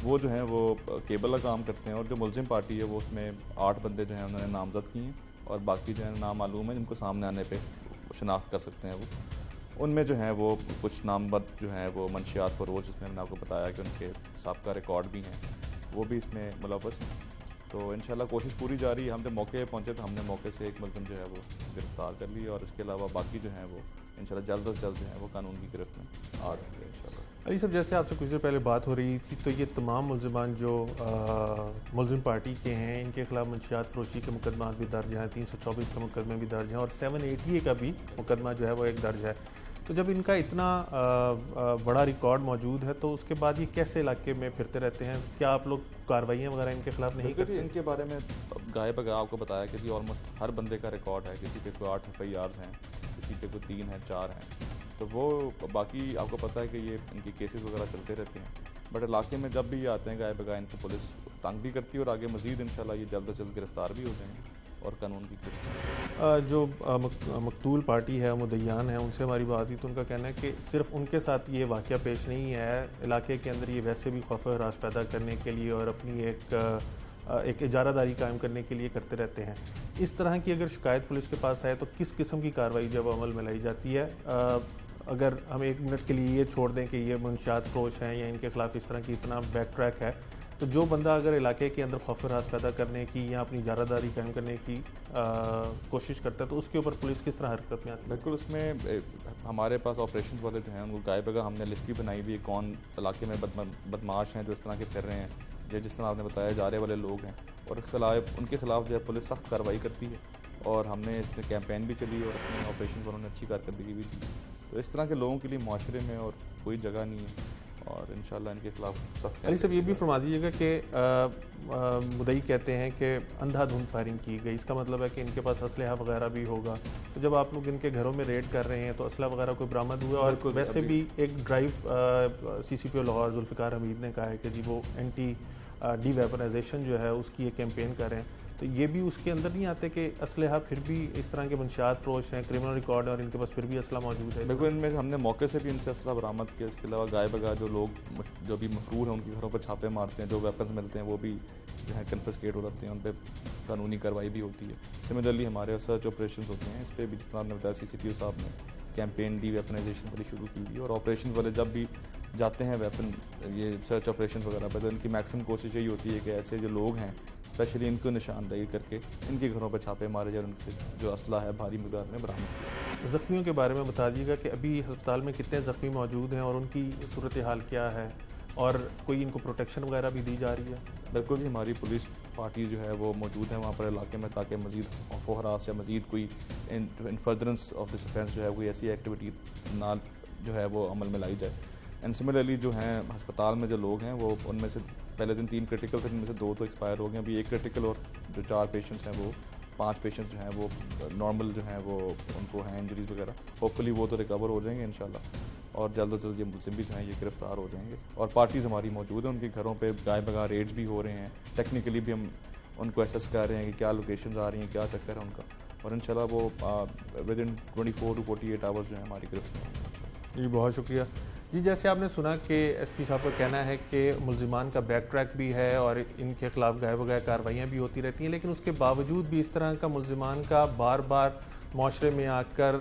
Speaker 12: वो जो हैं वो केबल का काम करते हैं। और जो मुलजिम पार्टी है वो उसमें 8 बंदे जो हैं उन्होंने नामजद किए हैं और बाकी जो है नामालूम है, जिनको सामने आने पे शनाख्त कर सकते हैं वो। उनमें जो हैं वो कुछ नामबद जो हैं वो मंशियात फरोश, जिसमें मैंने आपको बताया कि उनके साबिक़ा रिकॉर्ड भी हैं, वो भी इसमें मुलव्वस हैं। तो इंशाल्लाह कोशिश पूरी जारी है। हम जब मौके पर पहुँचे तो हमने मौके से एक मुलज़िम जो है वो गिरफ़्तार कर लिया और इसके अलावा बाकी जो हैं वो इंशाल्लाह जल्द से जल्द जो है वो कानून की गिरफ्त में आ रहे हैं इंशाल्लाह।
Speaker 1: अली साहब, जैसे आपसे कुछ देर पहले बात हो रही थी, तो ये तमाम मुलजमान जो मुलजिम पार्टी के हैं, इनके खिलाफ मंशियात फरोशी के मुकदमा भी दर्ज हैं, 324 के मुकदमे भी दर्ज हैं और 780 का भी मुकदमा जो है वो एक दर्ज है। तो जब इनका इतना बड़ा रिकॉर्ड मौजूद है तो उसके बाद ये कैसे इलाके में फिरते रहते हैं? क्या आप लोग कार्रवाइयाँ वगैरह इनके खिलाफ नहीं करते?
Speaker 12: इनके बारे में गाय बगा आपको बताया कि जी ऑलमोस्ट हर बंदे का रिकॉर्ड है। किसी पे कोई 8 FIRs हैं, किसी पे कोई 3 हैं, 4 हैं। तो वो बाकी आपको पता है कि ये इनकी केसेस वगैरह चलते रहते हैं। बट इलाके में जब भी ये आते हैं गाय बगा इनको पुलिस तंग भी करती है और आगे मज़ीद इंशाल्लाह ये जल्द से जल्द गिरफ्तार भी हो जाएंगे और कानून की
Speaker 1: जो मकतूल पार्टी है, मुद्दईयान है, उनसे हमारी बात हुई तो उनका कहना है कि सिर्फ उनके साथ ये वाक़या पेश नहीं है, इलाके के अंदर ये वैसे भी खौफ हरास पैदा करने के लिए और अपनी एक इजारादारी कायम करने के लिए करते रहते हैं। इस तरह की अगर शिकायत पुलिस के पास आए तो किस किस्म की कार्रवाई जब अमल में लाई जाती है? अगर हम 1 मिनट के लिए ये छोड़ दें कि ये मंशियात फरोश हैं या इनके खिलाफ इस तरह की इतना बैक ट्रैक है, तो जो बंदा अगर इलाके के अंदर खौफ हरास पैदा करने की या अपनी इजारादारी कायम करने की कोशिश करता है तो उसके ऊपर पुलिस किस तरह हरकत में आती है?
Speaker 12: बिल्कुल, उसमें हमारे पास ऑपरेशन वाले जो हैं उनको गाय बगा हमने लिस्ट भी बनाई हुई है, कौन इलाके में बदमाश हैं जो इस तरह के फिर रहे हैं, जिस तरह आपने बताया इजारे वाले लोग हैं, और उनके खिलाफ जो है पुलिस सख्त कार्रवाई करती है। और हमने इसमें कैंपेन भी चली और इसमें ऑपरेशन पर उन्होंने अच्छी कारकर्दगी भी दी। तो इस तरह के लोगों के लिए माशरे में और कोई जगह नहीं है और इंशाल्लाह इनके खिलाफ सख्त।
Speaker 1: अली साहब ये भी फरमा दीजिएगा कि मुदई कहते हैं कि अंधाधुंध फायरिंग की गई, इसका मतलब है कि इनके पास असलहा वगैरह भी होगा। तो जब आप लोग इनके घरों में रेड कर रहे हैं तो असला वगैरह कोई बरामद हुआ? और वैसे भी एक ड्राइव CCPO लाहौर जुल्फ़िकार हमीद ने कहा है कि जी वो एंटी डी वेपनाइजेशन जो है उसकी एक कैंपेन कर रहे हैं, तो ये भी उसके अंदर नहीं आते कि असलहा फिर भी इस तरह के मंशियात फरोश हैं, क्रिमिनल रिकॉर्ड है और इनके पास फिर भी असला मौजूद है?
Speaker 12: बिल्कुल, इनमें हमने मौके से भी इनसे असला बरामद किया। इसके अलावा गाय बगाए जो लोग जो भी मफरूर हैं उनके घरों पर छापे मारते हैं, जो वेपन्स मिलते हैं वो भी जो है कन्फिस्केट हो जाते हैं, उन पर कानूनी कार्रवाई भी होती है। सिमिलरली हमारे सर्च ऑपरेशन होते हैं, इस पर भी जिस तरह आपने बताया CCPO साहब ने कैंपेन डी वेपनाइजेशन वाली शुरू की हुई है। और ऑपरेशन वाले जब भी जाते हैं वेपन ये सर्च ऑपरेशन वगैरह पर, तो इनकी मैक्सिमम कोशिश यही होती है कि ऐसे जो लोग हैं स्पेशली इनको निशानदेही करके इनके घरों पर छापे मारे जाए और उनसे जो असला है भारी मकदार में बरामद किया।
Speaker 1: ज़ख्मियों के बारे में बता दीजिएगा कि अभी अस्पताल में कितने ज़ख्मी मौजूद हैं और उनकी सूरत हाल क्या है, और कोई इनको प्रोटेक्शन वगैरह भी दी जा रही है?
Speaker 12: बिल्कुल जी, हमारी पुलिस पार्टी जो है वो मौजूद है वहाँ पर इलाके में, ताकि मज़ीद खौफ हरास या मज़ीद कोई इन फर्दरेंस ऑफ दिस ऑफेंस जो है कोई ऐसी एक्टिविटी ना जो है वो अमल में लाई जाए। एंड सिमिलरली जो हैं अस्पताल में जो लोग हैं वो उनमें से पहले दिन 3 क्रिटिकल थे, जिनमें से 2 तो एक्सपायर हो गए, अभी 1 क्रिटिकल और जो 4 पेशेंट्स हैं वो 5 पेशेंट्स जो हैं वो नॉर्मल जो हैं वो उनको हैं इंजरीज वगैरह, होपफुली वो तो रिकवर हो जाएंगे इंशाल्लाह, और जल्द से जल्द ये मुलजिम भी जो हैं ये गिरफ्तार हो जाएंगे। और पार्टीज़ हमारी मौजूद हैं, उनके घरों पे गाय बगा रेड्स भी हो रहे हैं, टेक्निकली भी हम उनको एसेस कर रहे हैं कि क्या लोकेशंस आ रही हैं, क्या चक्कर है उनका, और इंशाल्लाह वो विद इन 24 to 48 आवर्स जो है हमारी गिरफ्तार।
Speaker 1: जी बहुत शुक्रिया जी। जैसे आपने सुना कि SP साहब का कहना है कि मुलजिमान का बैक ट्रैक भी है और इनके खिलाफ गाय बगाए कार्रवाइयाँ भी होती रहती हैं, लेकिन उसके बावजूद भी इस तरह का मुलजिमान का बार बार माशरे में आकर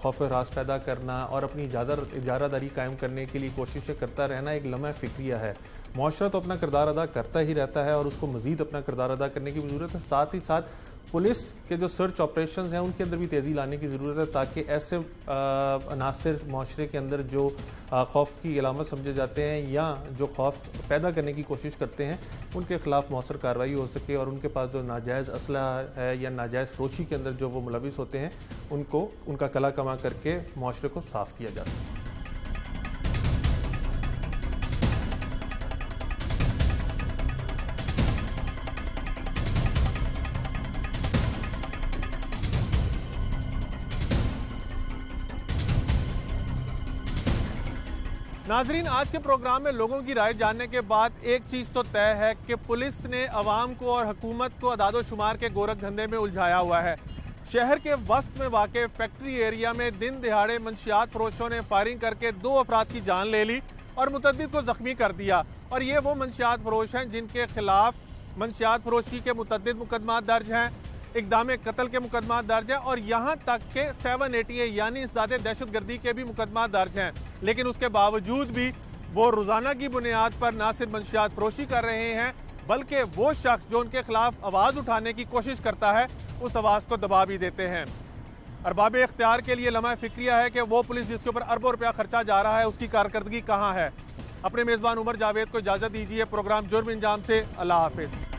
Speaker 1: खौफ हरास पैदा करना और अपनी इजारादारी कायम करने के लिए कोशिशें करता रहना एक लम्हा फ़िक्रिया है। माशरा तो अपना किरदार अदा करता ही रहता है और उसको मज़ीद अपना किरदार अदा करने की ज़रूरत है। साथ ही साथ पुलिस के जो सर्च ऑपरेशंस हैं उनके अंदर भी तेज़ी लाने की ज़रूरत है, ताकि ऐसे अनासर माशरे के अंदर जो खौफ की अलामत समझे जाते हैं या जो खौफ पैदा करने की कोशिश करते हैं उनके खिलाफ मौसर कार्रवाई हो सके, और उनके पास जो नाजायज़ असला है या नाजायज़ फ़रोशी के अंदर जो वो मुलविस होते हैं उनको उनका कला कमा करके माशरे को साफ़ किया जा सके। नाजरीन, आज के प्रोग्राम में लोगों की राय जानने के बाद एक चीज़ तो तय है कि पुलिस ने अवाम को और हुकूमत को अदादो-शुमार के गोरख धंधे में उलझाया हुआ है। शहर के वस्त में वाक़े फैक्ट्री एरिया में दिन दिहाड़े मंशियात फरोशों ने फायरिंग करके 2 अफराद की जान ले ली और मुतअद्दिद को जख्मी कर दिया। और ये वो मंशियात फरोश हैं जिनके खिलाफ मंशियात फरोशी के मुतअद्दिद मुकदमा दर्ज हैं, इक़दाम कत्ल के मुकदमा दर्ज हैं और यहाँ तक के 780 यानी इस्दादे दहशतगर्दी के भी मुकदमा दर्ज हैं। लेकिन उसके बावजूद भी वो रोज़ाना की बुनियाद पर ना सिर्फ मंशियात फरोशी कर रहे हैं, बल्कि वो शख्स जो उनके खिलाफ आवाज़ उठाने की कोशिश करता है उस आवाज़ को दबा भी देते हैं। अरबाब इख्तियार के लिए लम्हा फ़िक्रिया है कि वो पुलिस जिसके ऊपर अरबों रुपया खर्चा जा रहा है उसकी कारकर्दगी कहाँ है। अपने मेज़बान उमर जावेद को इजाज़त दीजिए। प्रोग्राम जुर्म इंजाम से अल्लाह हाफिज़।